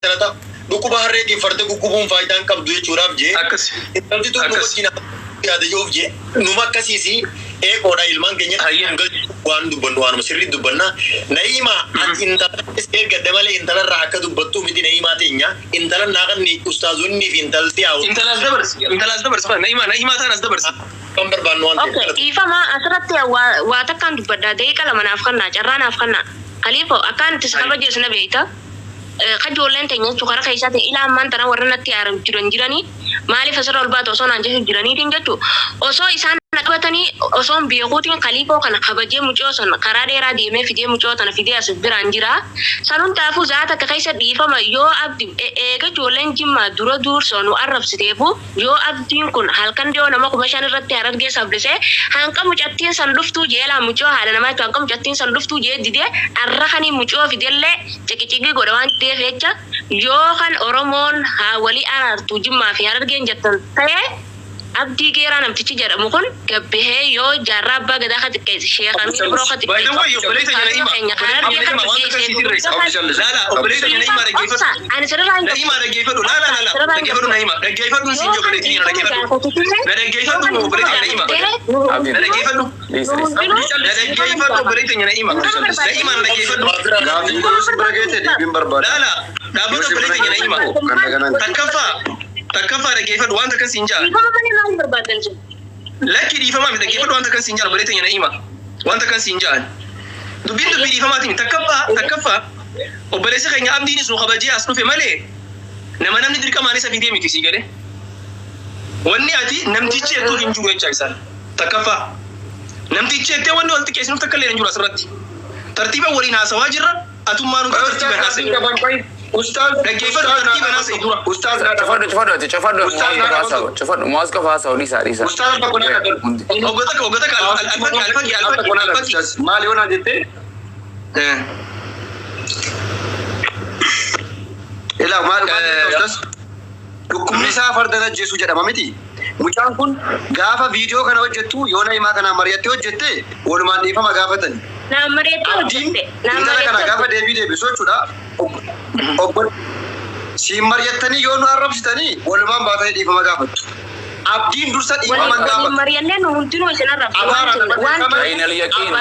Tata buku bahare di farte buku bum faidan kam duye curab je. Akas. Nanti tu numat kina ya de job je. Numat kasisi koda ilman kenya ngal wan du banwan masiri du banna naima at inta ser gadamale intala raka du battu miti naima tenya intala nagan ni ustazun ni intal tiaw. Intalas dabars fa naima tanas dabars. Kambar banwan. Okay, ifa ma asratti wa takkan du badda de kala manafkanna jarrana afkanna. Khalifo akan tisaba je sana beita. Kajolen tanya cukara kaisa te ila man tara warna tiar jirani mali fasara albat oso nanje jirani tinjatu oso isan nakatani oso biyogutin khalifa kana khabaje mucho son karade ra di me fide mucho tan fide as biranjira salun tafu zata ka kaisa difa ma yo abdi kajolen jimma duro dur sonu arab sitebu yo abdin kun halkan dio nama ko mashan ratti arab ge sablese hanka mucattin san luftu jela mucho halana ma hanka mucattin san luftu je dide arrahani mucho fidelle cekicigi godawan fecha yo kan oromon ha wali arar tujimma fi argen jattan taye abdi gera nam tici jara mukon gabbe yo jaraba gada khat ke sheikh amin bro khat by the way yo balita yana ima la balita yana ima da gefe ana sirra da ima da gefe la da gefe na ima da gefe dun sinjo da gefe da gefe da gefe dun balita yana ima da gefe dun da gefe dun balita yana ima da ima da gefe dun la da balita yana ima takafa da gefe dun wanda kan sinja laki di fama da gefe wanda kan sinja balita yana ima wanda kan sinja dubin di fama tin takafa o balisa kan abdi ni so khabaji asnu fe male nama namni dirka mani sa fide miti sigale wanni ati namti ce to hinju en chaisan takafa namti ce te wanni walti kesnu takalle hinju asratti tartiba wali na sawajira atumanu tartiba nasi ustaz da gefe tartiba nasi ustaz tafadhali tafadhali mwaska fasa ulisa ustaz ba kona ogota alfaki mali ona jette ila maal ustaz hukumni safar dana jesu jedhama miti mucaan kun gaafa video kana hojjettu yoona himaa kana mariyatte hojjette walumaan dhiifama gaafatan na mariyatte hojjette intala kana gaafa deebisu jechuudha obbo si mariyattanii yoonu arrabsitanii walumaan baatanii dhiifama gaafattu abdiin dursa dhiifama gaafatu mariyanne nu hundinuu isin arrabsu عين اليقين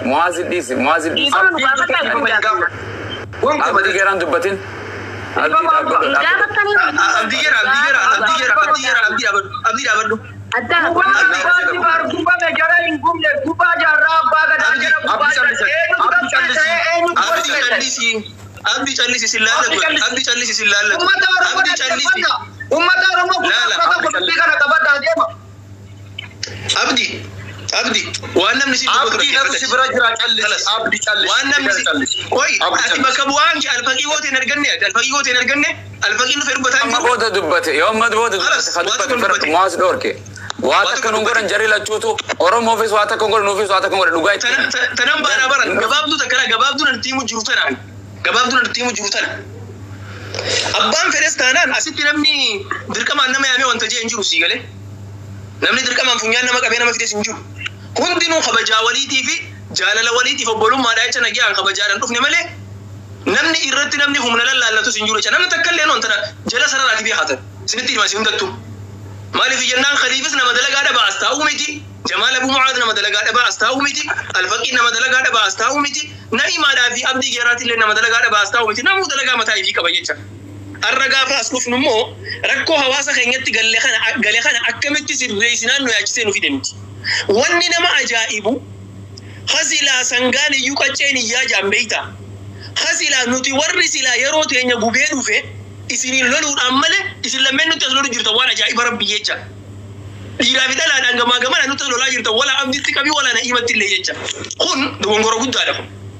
معاذ ديسي abdi geran dubbatin abdi abadu abdi callisi sillalla abdi callisi sillalla abdi callisi ummata oromoo kana qabadda deema abdi waan namni si abdi nafsi bira jira callisi abdi callisi waan namni si koy ati bakka bu'aan ki alfaqii gooteen arganne alfaqii nu fedhu bataan amma booda dubbate yoomma booda dubbate dubbate muwaas dhoorke waata kan ungoran jari lachuutu oromoo fis waata kan ungoran nuufis waata kan ungoran dhugaa itti tanan baana baran gabaabduu takkala gabaabduu nan tiimu jiru tana abbaan fedhes taanaan asitti namni dirqamaan nama yaamee wanta jee hin jiru sii galee namni dirqamaan funyaan nama qabee nama fides hin jiru hundinuu kabajaa waliitii fi jaalala waliitiif obbolummaadhaa jecha nagi'aan kabajaadhaan dhufne malee namni irratti namni humna lallaallatus hin jiru jecha namni takka illee noon tana jala sararaati beekatan isinitti himasi hundattu maaliif jennaan khaliifis nama dalagaa dhabaa as taa'uu miti jamaal abu mucaad nama dalagaa dhabaa as taa'uu miti alfaqii nama dalagaa dhabaa as taa'uu miti na'imaadhaa fi abdii geeraati illee nama dalagaa dhabaa as taa'uu miti namuu dalagaa mataa ifii qaba jecha har'a gaafa as dhufnu immoo rakkoo hawaasa keenyatti galee kana akkamitti sirreessinaan nu yaachisee nu fide miti wanni nama ajaa'ibu hasilaa sangaan iyyuu qacceen iyyaa jaambeeyta hasilaa nuti warri silaa yeroo teenya gubee dhufe isiniin loluudhaan malee isin lammeen nuti as lolu jirtan waan ajaa'iba rabbii jecha dhiiraa fi dhalaadhaan gamaa nuti as lolaa jirtan wala abditti qabii wala na'imatti illee jecha kun dogongora guddaadha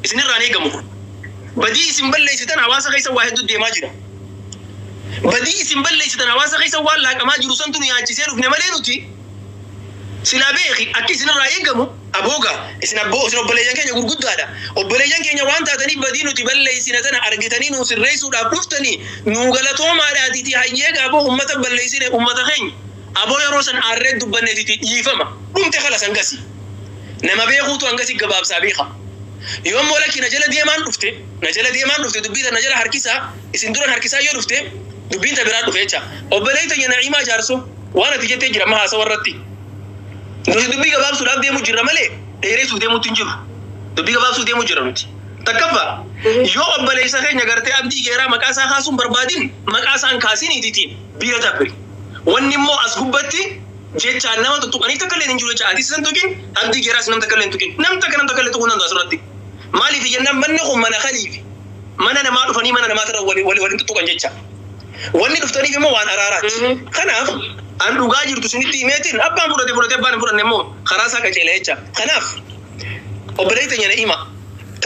isinirraan eegamu badii isin balleessitan hawaasa keessa waa hedduu deemaa jira badii isin balleessitan hawaasa keessa waan laaqamaa jiru santu nu yaachisee dhufne malee nuti silaa beeki akka isinirraa eegamu abooga isin obboleeyyan keenya gurguddaadha obboleeyyan keenya waan taatanii badii nuti balleessina sana argitanii nu sirreessuudhaaf dhuftanii nu galatoomaadhaatiiti hayyee gaaboo ummata balleessine ummata keenya Aboo yeroo san aarree dubbanneetiti dhiifama. Dhumte kala sangasi. Nama beekuutu hangasi gabaabsaa beeka. Yommuu lakki na jala deemaan dhufte dubbiita na jala harkisaa isin duran harkisaa yoo dhufte dubbiin biraa dhufe jecha. Obboleeyyi tanya Na'iimaa jaarso waan ati jettee jira mahaasa warratti. Nuti dubbii gabaabsuudhaaf deemu jirra malee dheeressuuf deemuutti hin jiru. Dubbii gabaabsuuf deemu jirra nuti. Takkaffaa yoo obboleessa keenya gartee abdii geeraa maqaa isaa kaasuun barbaadin maqaa isaan kaasiniitiitiin biira tabbiri. Wanni immoo as gubbatti jechaan nama tuttuqanii takka illee hin jiru jecha ati san tuqin abdii geeraas nam takka illee hin tuqin. Nam takka illee tuquu danda'a asirratti. Maaliif jennaan manni kun mana khaliifi. Mana namaa dhufanii mana namaa tara waliin tuttuqan jecha. Wanni dhuftaniif immoo waan araaraati. Kanaaf an dhugaa jirtu sinitti himeetiin abbaan fudhate abbaan hin fudhanne immoo karaa isaa qaceela jecha. Kanaaf obboleeyyi tanya Na'iimaa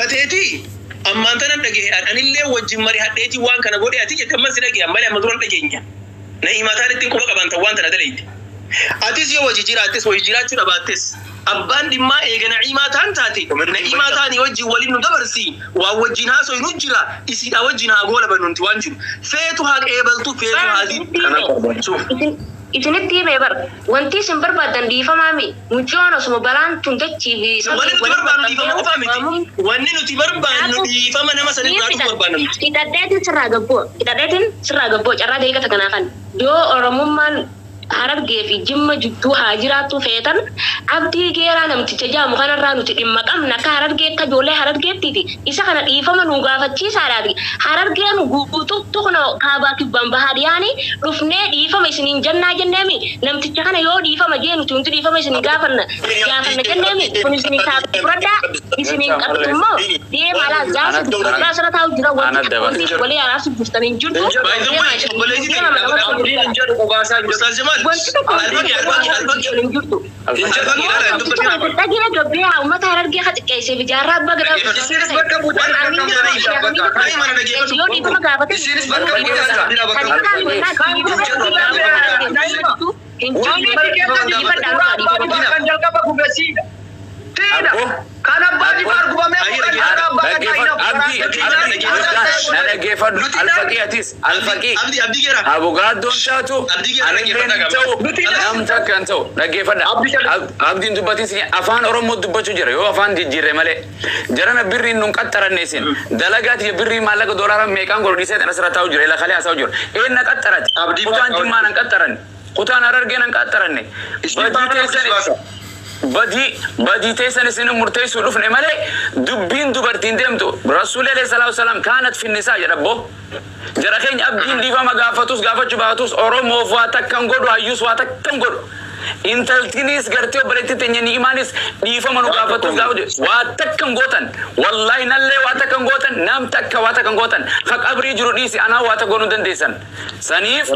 tateetii ammaan tanan dhagee anillee wajjin marii hadheetii waan kana godhe ati jette ammas dhagee ammalee amma duran dhageenya. Na'iimaa taan ittiin quba qaban ta'u waan tana daleeyti. Atis yoo wajji jiraattes wajji jiraachuu dhabaattes abbaan dhimmaa eega Na'iimaa taan taate Na'iimaa taanii wajjin waliin nu dabarsi waan wajjin haasoo nu jira isiidha wajjin haa goola bannuunti waan jiru feetu haa qeebaltu feetu haa diin. Isinitti himee bar wanti isin barbaadan dhiifamaami mucoon osuma balaan tun dachii fi wanni nuti barbaannu dhiifama qofaa miti wanni nuti barbaannu dhiifama nama sanii irraa dhufu barbaanna miti. Hidhadheetiin sirraa gabboo carraa deegata kanaa kan yoo oromummaan Harargee fi Jimma jidduu haa jiraattu feetan abdii geeraa namticha jaamu kanarraa nuti dhimma qabna akka Harargee akka ijoollee Harargeettiiti isa kana dhiifama nu gaafachiisaadhaati. Harargee nu guutuutu kuna kaabaa kibbaan bahaa dhiyaanii dhufnee dhiifama isiniin jennaa jenneemi namticha kana yoo dhiifama jee nuti wanti dhiifama isinii gaafanna jenneemi kun isinii fudhadhaa isiniin qabtummoo deema alaa gaasa dubbataa sana taa'u jira wanti walii araarsu buustanii jirtu Tagina gabbiya uummata Harargee ka xiqqeessee fi jaarraa abbaa gadaa abdiin dubbatis afaan oromoo dubbachuu jira yoo afaan jijjiirre malee jarana birriin nun qaxxaranneesin dalagaati birrii maallaqa doolaara meeqaan godhisee asirra taa'u jira ila kalee haasa'u jira eenna qaxxarati kutaan jimmaan an qaxxaranne kutaan Harargeen an qaxxaranne badii teessan isin murteessuu dhufne malee dubbiin dubartiin deemtu rasuulli alayhi salaatu wasalaam kaanat fi nisaa jedhabbo jara keenya abdiin dhiifama gaafachuu baatus oromoof waa takkan godhu hayyuus waa takkan godhu intaltinis gartee obboleetti teenya Ni'imaanis dhiifama nu gaafatuuf waa takkan gootan wallahi nallee waa takkan gootan nam takka waa takkan gootan ka qabrii jiru dhiisi anaa waa takka goonuu dandeessan saniif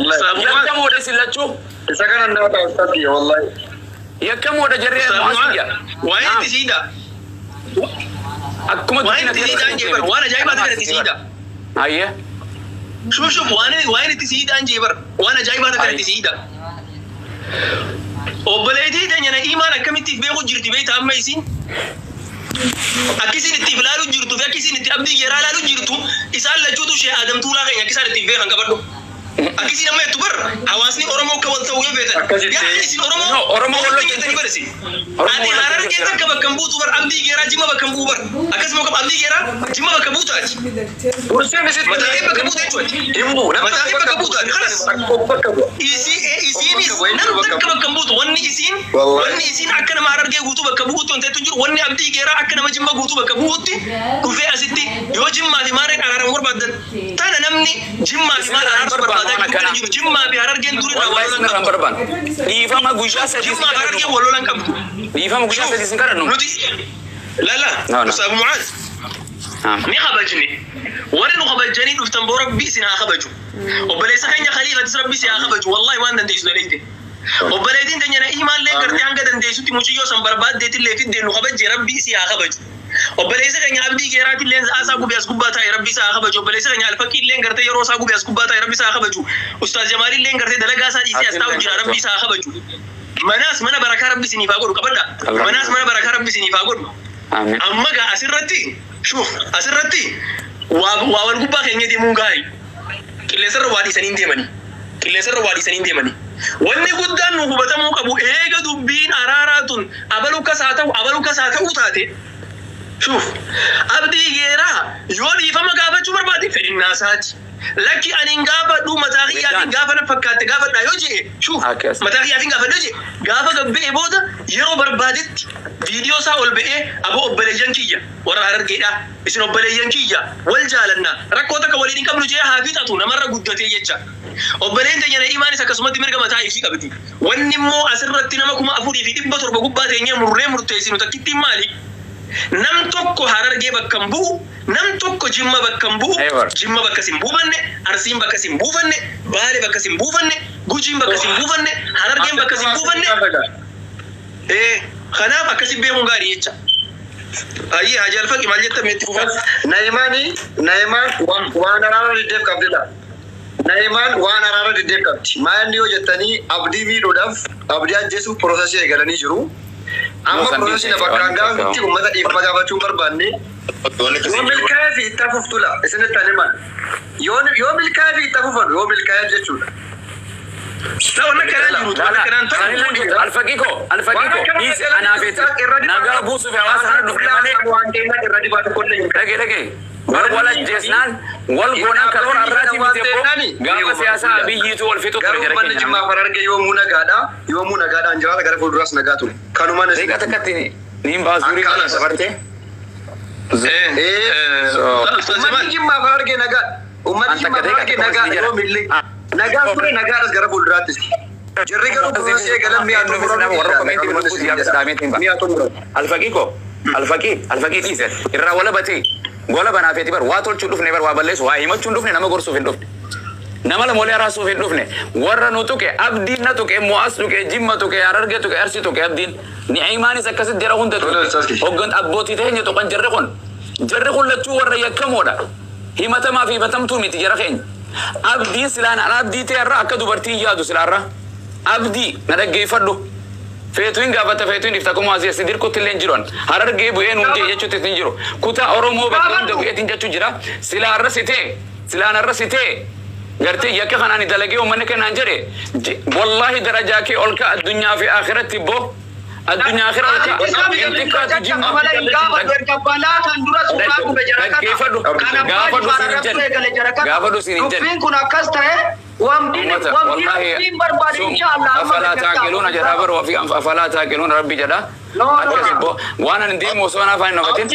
yakkamoo dheesillachuu isa kana nama ta'utti wallahi yakkamoo da jarree mu'asiya waan itti siida akkuma waan itti siidaan jeebar waan ajaa'ibaa ta'e itti siida ayye shuf waan itti siidaan jeebar waan ajaa'ibaa ta'e itti siida obboleettii teenya Na'iimaan akkamitti beeku jirti beektaa amma isin akkisiin itti ilaaluu jirtu fi akkisiin itti abdii geeraa ilaaluu jirtu isaan lachuutu shee Adam Tuulaa keenya akkisaan itti beekan qabadhu akkisiin amma jettu bar hawaasni Oromoo akka wal ta'uu yoo beekan yaa isin Oromoo wal ta'uu barsi ati Harargee takka bakka buutu bar abdii geeraa Jimma bakka buu bar akkasuma akka abdii geeraa Jimma bakka buutaati mataa'ee bakka buutaati mataa'ee bakka buutaati kanas isiinis nam takka bakka buutu wanni isiin akka nama Harargee guutuu bakka buutu wanta jettu jiru wanni abdii geeraa akka nama Jimma guutuu bakka buutti dhufee asitti yoo Jimmaa fi Maarreen araaramu barbaadan tana namni Jimmaa fi Maarreen araarsu barbaadan Jimmaa fi Harargeen durii wallahi barban dhiifama guyyaa sadii Jimmaa fi Harargeen wallolan qabdu dhiifama guyyaa sadii sin kadhannu nuti lala Ustaz Mu'aaz ni kabajni warri nu kabajanii dhuftan boo rabbii isin haa kabaju obboleessa keenya Khaliifatis rabbii isin haa kabaju wallahi waan dandeessu daleeyte obboleettiin teenya Na'iimaallee gartee hanga dandeessutti muciyyoo san barbaaddeetillee fiddee nu kabajje rabbii isin haa kabaju obboleessa keenya abdii geeraatillee aasaa gubee as gubbaa taa'e rabbii isaa haa kabaju obboleessa keenya alfaqiillee gartee yeroo isaa gubee as gubbaa taa'e rabbii isaa haa kabaju Ustaaz Jamaalillee gartee dalagaa isaa dhiisee as taa'u jira rabbii isaa haa kabaju manaas mana barakaa rabbii isiniif haa godhu qabadha manaas mana barakaa rabbii isiniif haa godhu amma gaa asirratti shuf asirratti waa wal gubbaa keenya deemuun gaarii qilleensarra waa dhiisanii deemanii wanni guddaan nu hubatamuu qabu eega dubbiin araaraatun abalu kasaa ta'u taate شوف abdii geeraa yoo dhiifama gaafachuu barbaade fedhinnaasaati lakki ani gaafadhu mataa xiyyaatiin gaafa na fakkaate gaafadha yoo jedhe shuf mataa xiyyaatiin gaafadha jedhe gaafa gabbee booda yeroo barbaadetti viidiyoo isaa ol ba'ee aboo obboleeyyan kiyya warra Harargeedha isin obboleeyyan kiyya wal jaalanna rakkoo takka waliin hin qabnu jedhe haa fixatu namarra guddatee jecha obboleen teenya Na'iimaanis akkasumatti mirga mataa ishii qabdi wanni immoo asirratti nama 4,700 gubbaa teenyee murree murteessinu takkittiin maali nam tokko Harargee bakka hin bu'u nam tokko Jimma bakka hin bu'u Jimma bakka sin buufanne Arsiin bakka sin buufanne Baale bakka sin buufanne Gujiin bakka sin buufanne Harargeen bakka sin buufanne kanaaf akkasi beekuun gaarii jecha ayyi Haji Alfaqi maal jetta meetti fufan Na'imaan waan araara diddeef qabdila Na'imaan waan araara diddeef qabdi maal yoo jettanii abdii miidhuudhaaf abdii ajjeesuuf piroosesii eegalanii jiru amma piroosesii na bakkaan gaafitti uummata dhiifama gaafachuu barbaanne yoo milkaa'ee fi itti afuuftula isinitti animan yoo milkaa'ee fi itti afuufan yoo milkaa'ee jechuudha. Alfaqiko dhiise anaafeeti nagaa buusuuf hawaasa kana dhufne malee dhage wal ajjeesnaan wal goonaan karoora irraati miti gaafa siyaasaa biyyiitu wal fixu ture jira keenya Jimmaa Harargee yoomuu nagaadhaan jiraata gara fuulduraas nagaa ture kanumaan deeqa takkatti niin baasuurii kana dabartee ummanni Jimmaa Harargee nagaa ummanni Jimmaa Harargee nagaa yoo millee nagaa ture nagaadhas gara fuulduraattis jirri garuu piroosesii eegalan mi'a Alfaqii dhiise irraa wala batee gola banaafeeti bar waa tolchuu dhufne bar waa balleessu waa himachuun dhufne nama gorsuuf hin dhufne nama lamoolee araasuuf hin dhufne warra nu tuqe abdiin na tuqe Mu'aaz tuqe Jimma tuqe Harargee tuqe Arsii tuqe abdiin Na'iimaanis akkasitti jara hunda tuqe hoggan abbootii teenya tuqan jarri kun lachuu warra yakkamoodha himatamaa fi himatamtuu miti jara keenya abdiin silaan abdii ta'e irraa akka dubartiin yaadu silaarra abdii na dhaggeeffadhu feetuin gaafata feetuin ifta kuma asii sidir kutilleen jiran Harargee bu'een hundi jechuutti hin jiru kutaa Oromoo bakka hunda bu'eetiin jechuu jira silaan arra sitee gartee yakka kanaan dalagee uummanni kennaan jedhe wallahi darajaa kee ol ka addunyaa fi akhiratti boo addunyaa akhiraa ol ka intikkaatu Jimmaa gaafadhu siin hin jedhe kun akkas ta'e أفلا تعقلون جرابر وفي أفلا تعقلون ربي جدا وانا نديم وصونا فاين نفتين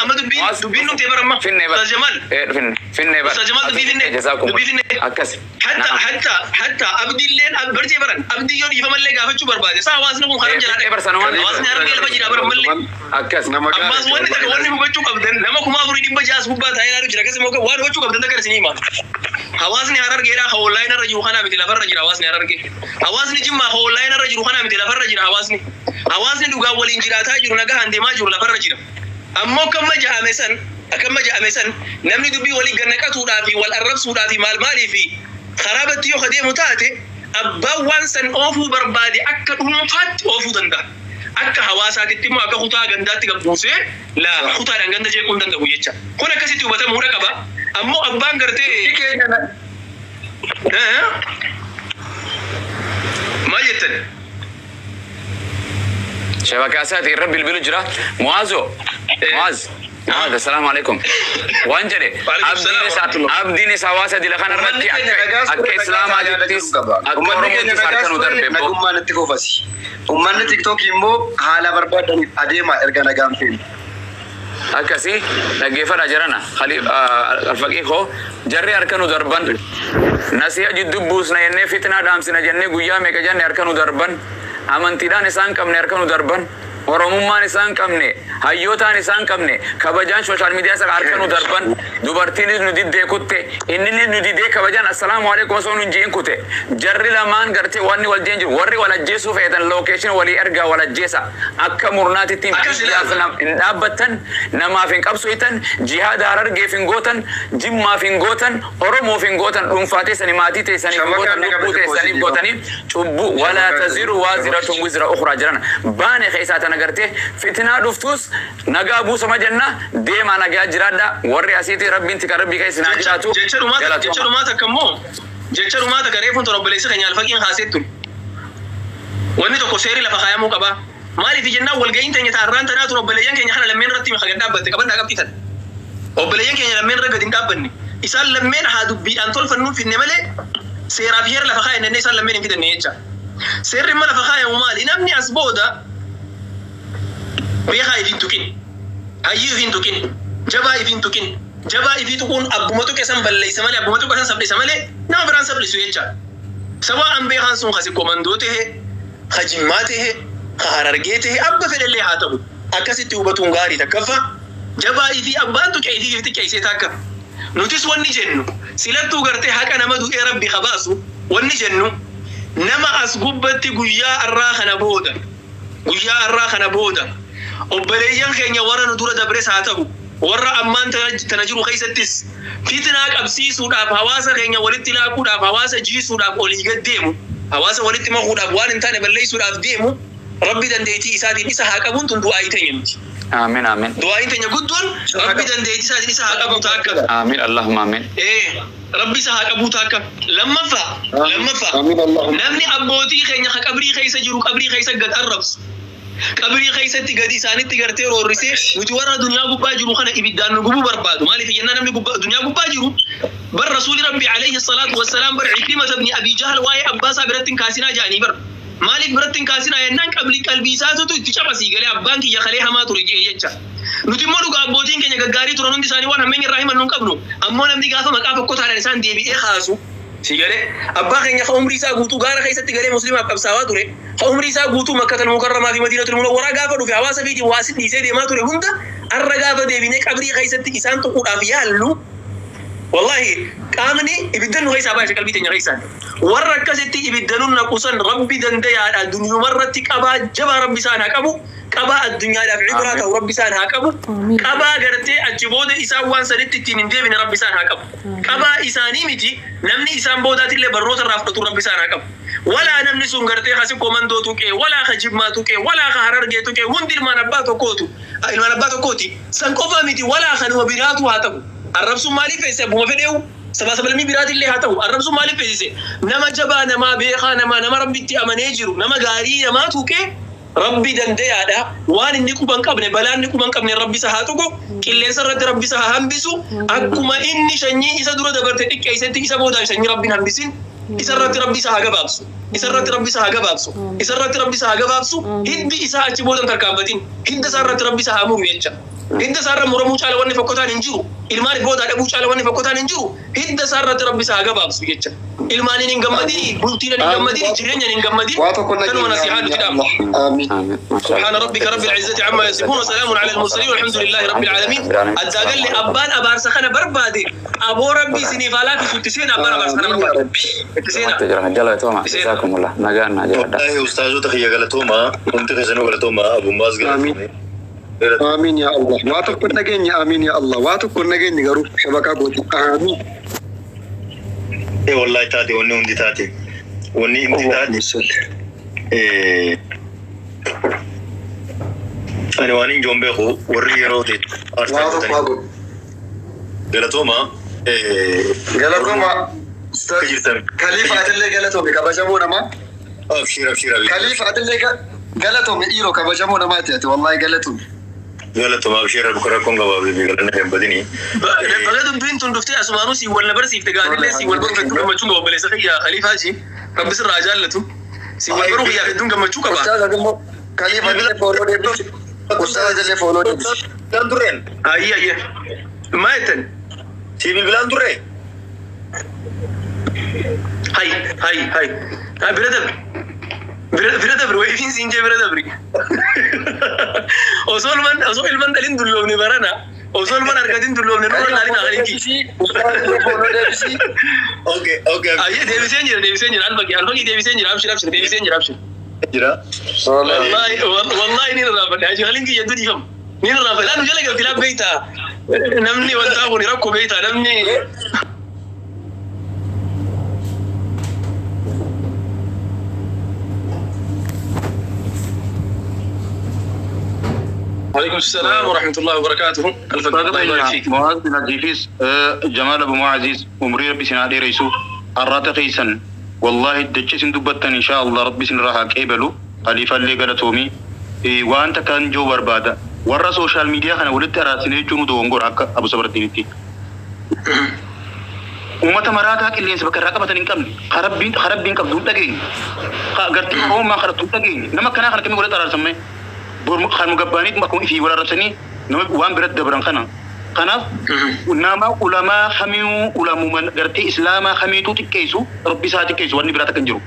أما دبين نوتي برما في النبر في النبر جزاكم حتى أبدي اللين برجع برن أبدي يوم يفهم اللي قافة شو بربادي سا واسنا خارج جلالة واسنا هرب يلا بجرا برم اللي أكس أما سواني تكواني ببچو كابدن لما كم أبوري دم بجاس ببات هاي لارو جرا كسي موكا وان بچو كابدن تكر سنيما حواسني هرر جيرا حولاين رجو خانا مثل فرج جرا حواسني هرر جي حواسني جمع حولاين رجو خانا مثل فرج جرا حواسني دوغا ولين جرا تاجر نجا هندي ما جرا فرج جرا أما كم جاء مثلا نمني دبي ولي جنكا تودافي والأرب سودافي مال في خرابة يو خديه متاته أبا وانسن أوفو بربادي أكا أمفات أوفو دندا أكا حواسا تتمو أكا خطا غندات تقبوسي لا خطا غندا جي كون دندا ويجا كونا كسي تيوبتا مورا كبا أمو أبان غرتي ما جتن شبكات الرب البلجرة معاذ السلام عليكم وانجلي عبدي نسواسة دي لخان الرتي أكا إسلام عجبتيس أكورمو تفاركنو دربيبو أمان التكوفاسي أمان التيك توك يمو حالا بربادني أديما إرغانا غامفين أكاسي نجيفر أجرنا خلي الفقيه جري أركانو دربان نسيا جدو بوسنا ينه فتنة دامسنا جنة قويا ميكا جنة أركانو دربان أمانتيدان إسان كم نركانو دربان Oromummaan isaan qabne hayyootaan isaan qabne kabajaan sooshaal miidiyaa isa harkanu darban dubartiinis nu diddee kutte inni nu diddee kabajaan assalaamu alaykum osoo nu jiin kutte jarri lamaan gartee wanni wal jeen jiru warri wal ajjeesuu feetan location walii ergaa wal ajjeesa akka murnaatitti hin dhaabbatan namaaf hin qabsoitan jihaad Harargeef hin gootan Jimmaaf hin gootan Oromoof hin gootan dhuunfaatee sani maatii teessaniif hin gootan lubbuu teessaniif gootanii cubbuu walaa taziru waaziratun wizra ukhraa jiran baane keessaa agartee fitinaa dhuftus nagaa buusama jenna deemaa nagaa jiraadha warri asiitii rabbiin tika rabbii keessa naa jiraatu jecha dhumaa takka immoo jecha dhumaa takka reefuun ton obboleessa keenya alfaqiin haasettu wanni tokko seerii lafa kaayamuu qaba maaliif jennaan walga'iin teenya taarraan tanaa tun obboleeyyan keenya kana lammeen irratti maqaa dhaabbatte qabadhaa qabxitan obboleeyyan keenya lammeen irra gadi hin dhaabbanne isaan lammeen haa dubbiidhaan tolfannuun finne malee seeraa fi heera lafa kaayan isaan lammeen hin fidanne jecha seerri immoo lafa kaayamu maali namni as booda beekaa ifiin tuqin hayyii ifiin tuqin jabaa ifiin tuqin jabaa ifii tuquun abbuma tuqe san balleessa malee abbuma tuqe san sablisa malee nama biraan sablisu jecha sabaa an beekaan sun kasi komandoo tahe ka jimmaa tahe ka harargee tahe abba fedhallee haa ta'u akkasitti hubatuun gaarii takkaffa jabaa ifii abbaan tuqe ifii xiqqeessee takka nutis wanni jennu silattuu gartee haqa nama du'ee rabbi kabaasu wanni jennu nama as gubbatti guyyaa arraa kana booda obboleeyyan keenya warra nu dura dabres haa ta'u warra ammaan tana jiru keessattis fitnaa qabsiisuudhaaf hawaasa keenya walitti laaquudhaaf hawaasa jiisuudhaaf olii gad deemu hawaasa walitti makuudhaaf waan hin taane balleessuudhaaf deemu rabbi dandeettii isaatiin isa haa qabuun tun du'aa teenya miti. Amin amin. Du'aa teenya guddoon rabbi dandeettii isaatiin isa haa qabu taakka. Amin Allahumma amin. Rabbi isa haa qabu taakka. Lammaffaa namni abbootii keenya ka qabrii keessa jiru qabrii keessa gad arrabsu. Qabrii keessatti gadi isaanitti gartee roorrisee nuti warra dunyaa gubbaa jiru kana ibiddaan nu gubuu barbaadu maaliif jennaan namni dunyaa gubbaa jiru bar rasuuli rabbi alayhi salaatu wassalaam bar Ikrimata ibn Abi Jahl waa'ee abbaasaa biratti hin kaasinaa jedhanii bar maaliif biratti hin kaasinaa jennaan qalbii isaatu itti cabasii galee abbaan kiyya kalee hamaa ture jecha nuti immoo dhugaa abbootiin keenya gaggaarii turan hundi isaanii waan hammeenya irraa himannu hin qabnu ammoo namni gaafa maqaa fokkotaadhaan isaan deebi'ee kaasu sigale abbaa keenya ka umrii isaa guutuu gaara keessatti galee muslimaaf qabsaawaa ture ka umrii isaa guutuu makkatal mukarramaa fi madiinatul munawwaraa gaafa dhufe hawaasa fiitiin waasit dhiisee deemaa ture hunda arra gaafa deebinee qabrii keessatti isaan tuquudhaaf yaallu wallahi qaamni ibiddan nu keessaa baay'ee qalbii teenya keessaan warra akkasitti ibiddanuun naqusan rabbi dandayaadha dunyumarratti qabaa jabaa rabbi isaan haa qabu qabaa addunyaadhaaf ibraa ta'u rabbi isaan haa qabu qabaa gartee achi booda isaan waan sanitti ittiin hin deebine rabbi isaan haa qabu qabaa isaanii miti namni isaan boodaatillee barnoota irraa fudhatu rabbi isaan haa qabu walaa namni sun gartee kasi komandoo tuqee walaa ka jimmaa tuqee walaa ka harargee tuqee hundi ilmaan abbaa tokkooti san qofaa miti walaa kanuma biraatu haa ta'u arrabsuun maaliif feesse abbuma fedheewu sabaasabalmii biraatillee haa ta'u arrabsuun maaliif feessise nama jabaa namaa beekaa nama rabbitti amanee jiru nama gaarii namaa tuqee rabbi dandayaadha waan inni quban qabne balaan inni quban qabne rabbi isa haa tuqu qilleensa irratti rabbi isa haa hambisu akkuma inni sanyii isa dura dabarte xiqqeessetti isa boodaan sanyii rabbiin hambisin isa irratti rabbi isa haa gabaabsu hiddi isaa achi boodan tarkaanfatin hidda isaa irratti rabbi isa haa muru jecha hidda isaa irra muramuu caala wanni fokkotaan hin jiru ilmaan boodaa dhabuu caala wanni fokkotaan hin jiru hidda isaa irratti rabbi isa haa gabaabsu jecha ilmaaniin hin gammadini bultiin hin gammadini jireenyaan hin gammadin kanuma nasihaa nuti dhaabna سبحان ربك رب العزة عما يصفون وسلام على المرسلين والحمد لله رب العالمين الداقل لي أبان أبار سخنا بربادي أبو ربي سنفالا في ستسين أبان أبار سخنا بربادي تجرى جل توما جزاكم الله نجانا والله أستاذ تخيّا قالتوما منطقة سنو قالتوما أبو ماز آمين آمين يا الله واتو كنا جيني آمين يا الله واتو كنا جيني قرو شبكة قوتي آمين إيه والله تاتي وني وندي تاتي وني وندي تاتي أنا واني جنبه وري روتي قالتوما خليفة اللي قالتوما كبجمونا ما أبشر خليفة اللي قالتوما إيرو كبجمونا ما تأتي والله قالتوما أبشر بكرة كونغا بابي قالنا هم بديني بلد بنتون دفتي أسمانو سي ولا برسي تقال لي سي ولا برو كتوما تشونغ وبلي سخيا خليفة جي رب سر رجال لتو سي ولا برو يا كتوما كم تشوكا با خليفة اللي فولو دي أستاذ اللي فولو دي بلاندورين أيه ما يتن سيبي بلاندورين هاي برادر وين سينجي برادر أصول من دلين دلومني برانا أصول من أركادين دلومني نور الله علينا عليكي اوكي أيه ديفيسين الباقي ديفيسين أبشر ديفيسين جرا والله نين رافع أجي خليني يدوني هم نين رافع لا نجلك في لاب بيتا نمني وانتاغوني ركو بيتا نمني وعليكم السلام ورحمة الله وبركاته. الله يبارك فيك. معاذ بن عزيز جمال أبو معزيز أمري ربي سنادي رئيسو الرات قيسا والله الدجس دبتن إن شاء الله ربي سن راها كيبلو خليفة اللي قالتومي وأنت كان جو بربادة ورا سوشيال ميديا خنا ولدت راسني جنو دونغور حق أبو صبر الدينتي أمة مراتها كل يوم سبكر رقبة إنكم خرب قبضون تجين قرتي هو ما خربتون تجين نما كنا خنا كم ولدت راسمه خان مقبانيت ما كون في ولا رسني نما وان برد دبران خنا نما علماء خميو علماء من قرتي إسلام خميتو تكيسو ربي ساتي كيسو واني برات كنجرو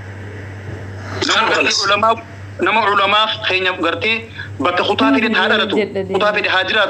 نما علماء خينا قرتي بك خطاتي لتهادرتو خطاتي لهاجرات